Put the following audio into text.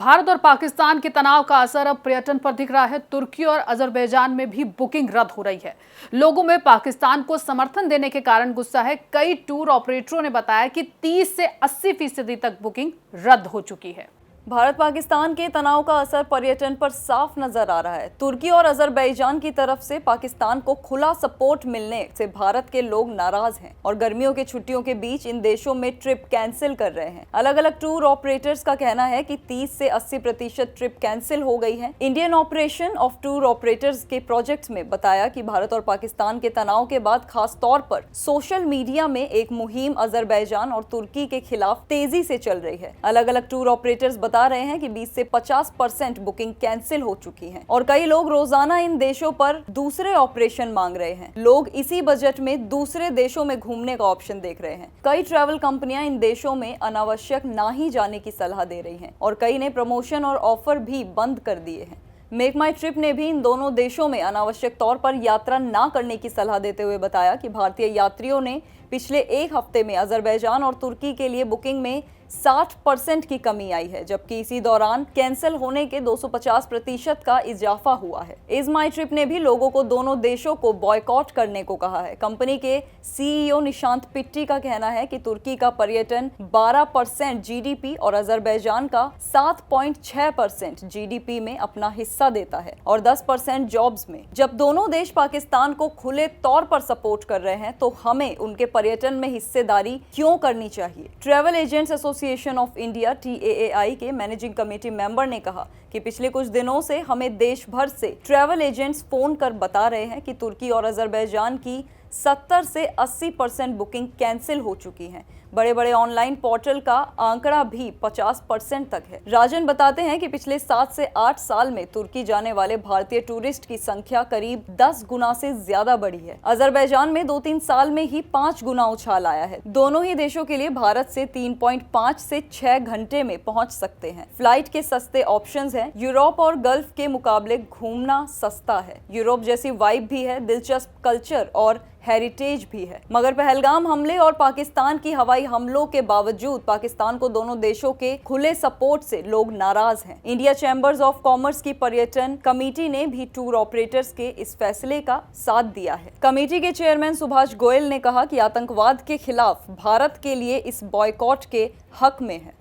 भारत और पाकिस्तान के तनाव का असर अब पर्यटन पर दिख रहा है। तुर्की और अजरबैजान में भी बुकिंग रद्द हो रही है। लोगों में पाकिस्तान को समर्थन देने के कारण गुस्सा है। कई टूर ऑपरेटरों ने बताया कि 30 से 80% तक बुकिंग रद्द हो चुकी है। भारत पाकिस्तान के तनाव का असर पर्यटन पर साफ नजर आ रहा है। तुर्की और अजरबैजान की तरफ से पाकिस्तान को खुला सपोर्ट मिलने से भारत के लोग नाराज हैं और गर्मियों की छुट्टियों के बीच इन देशों में ट्रिप कैंसिल कर रहे हैं। अलग अलग टूर ऑपरेटर्स का कहना है कि 30 से 80% ट्रिप कैंसिल हो गई है। Indian operation of tour operators के प्रोजेक्ट में बताया कि भारत और पाकिस्तान के तनाव के बाद खास तौर पर सोशल मीडिया में एक मुहिम अजरबैजान और तुर्की के खिलाफ तेजी से चल रही है। अलग अलग टूर ऑपरेटर्स बता रहे हैं कि 20 से 50% बुकिंग कैंसिल हो चुकी है और कई लोग रोजाना इन देशों पर दूसरे ऑपरेशन मांग रहे हैं। लोग इसी बजट में दूसरे देशों में घूमने का ऑप्शन देख रहे हैं। कई ट्रैवल कंपनियां इन देशों में अनावश्यक ना ही जाने की सलाह दे रही हैं और कई ने प्रमोशन और ऑफर भी बंद कर दिए हैं। मेक माई ट्रिप ने भी इन दोनों देशों में अनावश्यक तौर पर यात्रा ना करने की सलाह देते हुए बताया कि भारतीय यात्रियों ने पिछले एक हफ्ते में अजरबैजान और तुर्की के लिए बुकिंग में 60% की कमी आई है, जबकि इसी दौरान कैंसिल होने के 250% का इजाफा हुआ है। इस माई ट्रिप ने भी लोगों को दोनों देशों को बॉयकॉट करने को कहा है। कंपनी के सीईओ निशांत पिट्टी का कहना है कि तुर्की का पर्यटन 12% जीडीपी और अजरबैजान का 7.6% जीडीपी में अपना हिस्सा देता है और 10% जॉब्स में। जब दोनों देश पाकिस्तान को खुले तौर पर सपोर्ट कर रहे हैं तो हमें उनके पर्यटन में हिस्सेदारी क्यों करनी चाहिए। Travel agents association of India TAAI के मैनेजिंग कमेटी मेंबर ने कहा कि पिछले कुछ दिनों से हमें देश भर से ट्रैवल एजेंट्स फोन कर बता रहे हैं कि तुर्की और अजरबैजान की 70 से 80% बुकिंग कैंसिल हो चुकी हैं। बड़े बड़े ऑनलाइन पोर्टल का आंकड़ा भी 50% तक है। राजन बताते हैं कि पिछले 7 से 8 साल में तुर्की जाने वाले भारतीय टूरिस्ट की संख्या करीब 10 गुना से ज्यादा बढ़ी है। अजरबैजान में 2-3 साल में ही 5 गुना उछाल आया है। दोनों ही देशों के लिए भारत से 3.5 से 6 घंटे में पहुंच सकते हैं। फ्लाइट के सस्ते ऑप्शंस हैं। यूरोप और गल्फ के मुकाबले घूमना सस्ता है। यूरोप जैसी वाइब भी है, दिलचस्प कल्चर और हेरिटेज भी है। मगर पहलगाम हमले और पाकिस्तान की हवाई हमलों के बावजूद पाकिस्तान को दोनों देशों के खुले सपोर्ट से लोग नाराज हैं। इंडिया चैम्बर्स ऑफ कॉमर्स की पर्यटन कमेटी ने भी टूर ऑपरेटर्स के इस फैसले का साथ दिया है। कमेटी के चेयरमैन सुभाष गोयल ने कहा कि आतंकवाद के खिलाफ भारत के लिए इस बॉयकॉट के हक में है।